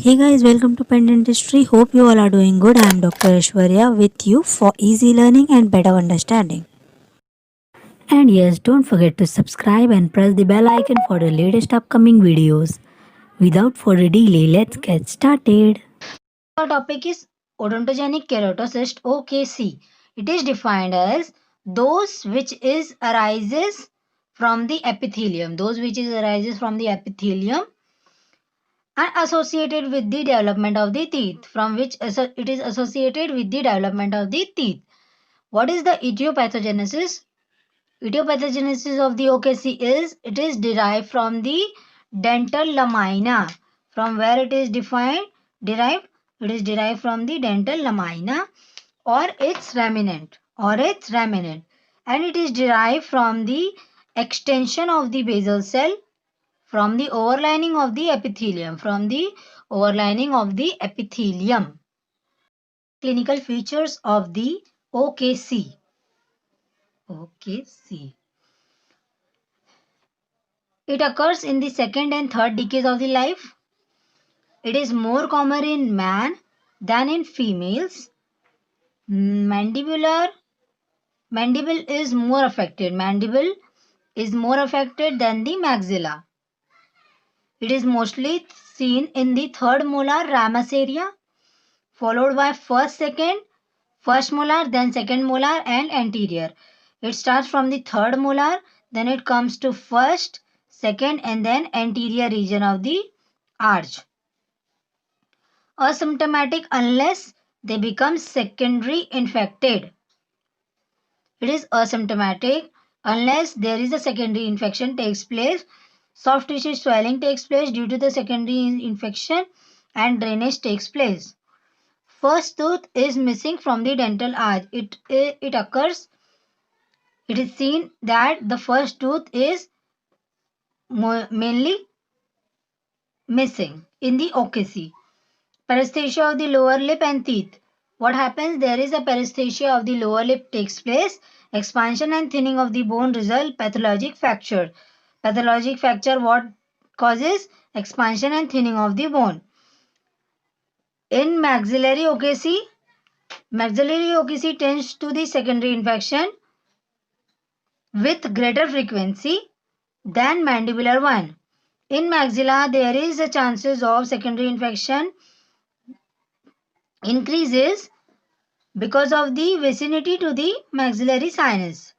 Hey guys, welcome to Pen Dentistry. Hope you all are doing good. I am Dr. Aishwarya with you for easy learning and better understanding. And yes, don't forget to subscribe and press the bell icon for the latest upcoming videos. Without further delay, let's get started. Our topic is odontogenic keratocyst OKC. It is defined as those which is arises from the epithelium, and associated with the development of the teeth, from which it is associated with the development of the teeth. What is the etiopathogenesis? Etiopathogenesis of the OKC is it is derived from the dental lamina. From where it is derived? It is derived from the dental lamina or its remnant and it is derived from the extension of the basal cell from the overlining of the epithelium. Clinical features of the OKC. OKC. It occurs in the second and third decades of the life. It is more common in man than in females. Mandible is more affected. Mandible is more affected than the maxilla. It is mostly seen in the third molar ramus area, followed by first molar, then second molar and anterior. It starts from the third molar, then it comes to first, second and then anterior region of the arch. Asymptomatic unless they become secondary infected. It is asymptomatic unless there is a secondary infection takes place. Soft tissue swelling takes place due to the secondary infection and drainage takes place. First tooth is missing from the dental arch. It occurs, it is seen that the first tooth is mainly missing in the OKC. Paresthesia of the lower lip and teeth. What happens? There is a paresthesia of the lower lip takes place. Expansion and thinning of the bone result pathologic fracture. Pathologic fracture what causes? Expansion and thinning of the bone. In maxillary OKC tends to the secondary infection with greater frequency than mandibular one. In maxilla, there is a chances of secondary infection increases because of the vicinity to the maxillary sinus.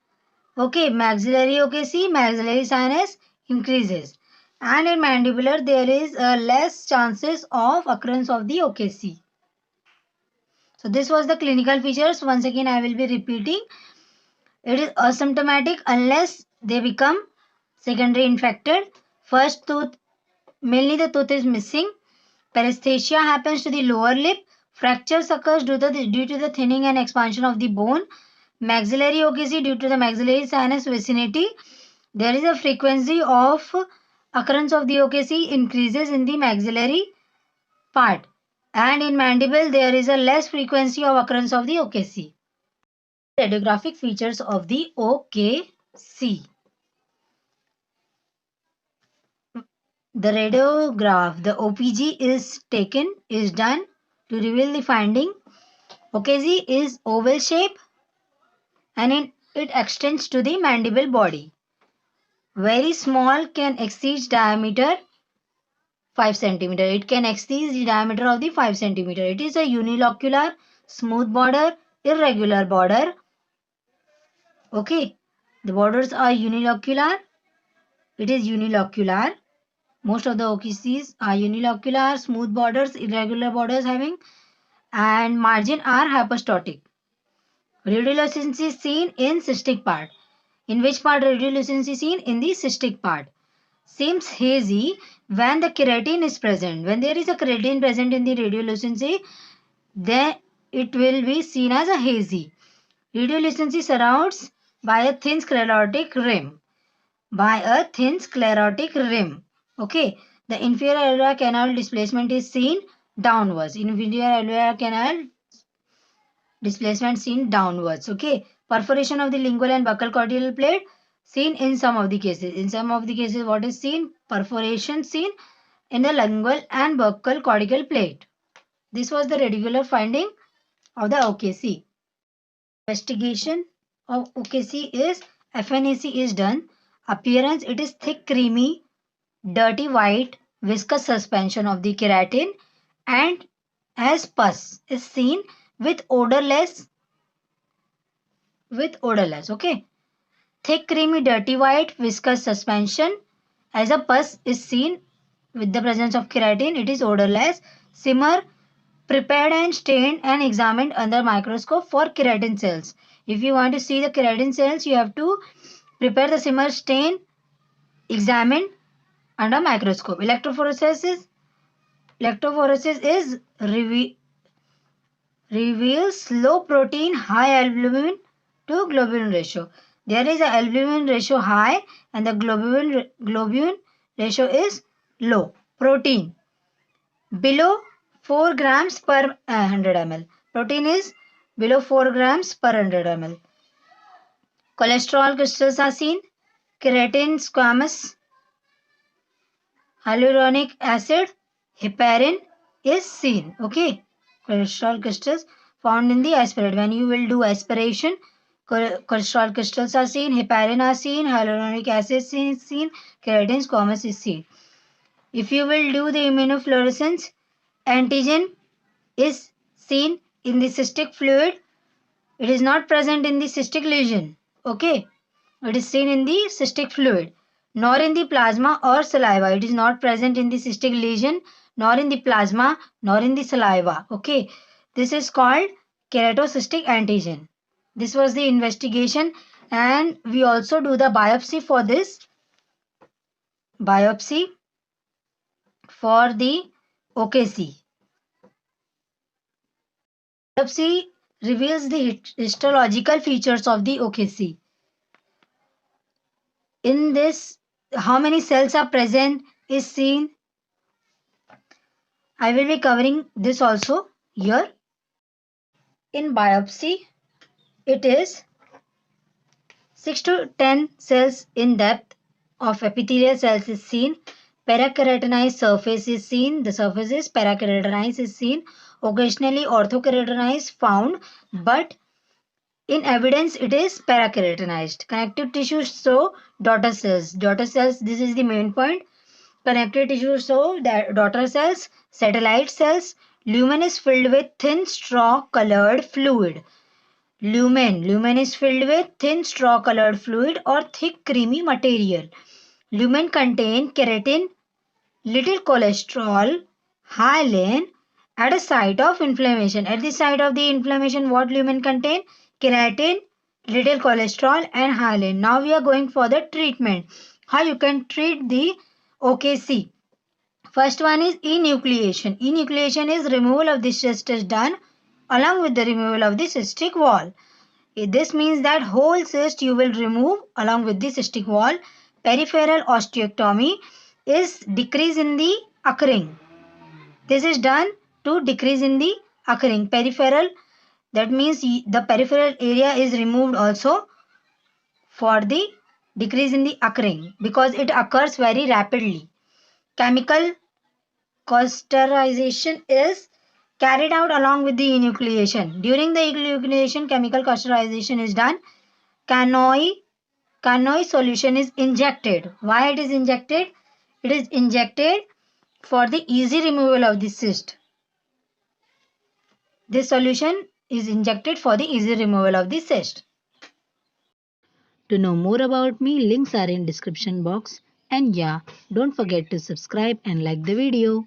Okay, maxillary OKC, maxillary sinus increases. And in mandibular, there is less chances of occurrence of the OKC. So this was the clinical features. Once again, I will be repeating. It is asymptomatic unless they become secondary infected. First tooth, mainly the tooth is missing. Paresthesia happens to the lower lip. Fractures occurs due to the thinning and expansion of the bone. Maxillary OKC due to the maxillary sinus vicinity. There is a frequency of occurrence of the OKC increases in the maxillary part. And in mandible, there is a less frequency of occurrence of the OKC. Radiographic features of the OKC. The radiograph, the OPG is done to reveal the finding. OKC is oval shape and it extends to the mandible body. Very small can exceed diameter 5 cm. It can exceed the diameter of the 5 cm. It is a unilocular, smooth border, irregular border. Okay, the borders are unilocular. It is unilocular. Most of the OKCs are unilocular, smooth borders, irregular borders having, and margin are hypostotic. Radiolucency is seen in cystic part. In which part radiolucency is seen? In the cystic part. Seems hazy when the keratin is present. When there is a keratin present in the radiolucency, then it will be seen as a hazy. Radiolucency surrounds by a thin sclerotic rim. Okay. The inferior alveolar canal displacement is seen downwards. Inferior alveolar canal displacement seen downwards. Okay. Perforation of the lingual and buccal cortical plate seen in some of the cases. In some of the cases, what is seen? Perforation seen. in the lingual and buccal cortical plate. This was the radicular finding of the OKC. Investigation of OKC is FNAC is done. Appearance, it is thick, creamy, dirty white, viscous suspension of the keratin and as pus is seen with odorless, okay. Thick, creamy, dirty white, viscous suspension as a pus is seen with the presence of keratin. It is odorless. Simmer, prepared and stained and examined under microscope for keratin cells. If you want to see the keratin cells, you have to prepare the simmer, stain, examine under microscope. Electrophoresis is reveals low protein, high albumin to globulin ratio. There is a albumin ratio high and the globulin ratio is low. Protein below 4 grams per 100 ml. Protein is below 4 grams per 100 ml. Cholesterol crystals are seen. Creatine, squamous, hyaluronic acid, heparin is seen. Okay. Cholesterol crystals found in the aspirate. When you will do aspiration, cholesterol crystals are seen, heparin are seen, hyaluronic acid is seen, creatine, squamous is seen. If you will do the immunofluorescence, antigen is seen in the cystic fluid. It is not present in the cystic lesion. Okay. It is seen in the cystic fluid, nor in the plasma or saliva. It is not present in the cystic lesion, nor in the plasma, nor in the saliva. Okay. This is called keratocystic antigen. This was the investigation, and we also do the biopsy for this. Biopsy for the OKC. Biopsy reveals the histological features of the OKC. In this, how many cells are present is seen. I will be covering this also here. In biopsy, it is 6 to 10 cells in depth of epithelial cells is seen. Parakeratinized surface is seen. The surface is parakeratinized is seen. Occasionally orthokeratinized found, but in evidence it is parakeratinized. Connective tissue show daughter cells. Daughter cells, this is the main point. Connective tissue show that daughter cells, satellite cells. Lumen is filled with thin straw colored fluid. Lumen is filled with thin straw colored fluid or thick creamy material. Lumen contain keratin, little cholesterol, hyaline at a site of inflammation. At the site of the inflammation, what lumen contain? Keratin, little cholesterol and hyaline. Now we are going for the treatment. How you can treat the OKC? First one is enucleation. Enucleation is removal of the cyst is done along with the removal of the cystic wall. This means that whole cyst you will remove along with the cystic wall. Peripheral osteotomy is decrease in the occurring. This is done to decrease in the occurring. Peripheral, that means the peripheral area is removed also for the decrease in the occurring because it occurs very rapidly. Chemical cauterization is carried out along with the enucleation. During the enucleation, chemical cauterization is done. Canoe solution is injected. Why it is injected? It is injected for the easy removal of the cyst. This solution is injected for the easy removal of the cyst. To know more about me, links are in description box. And yeah, don't forget to subscribe and like the video.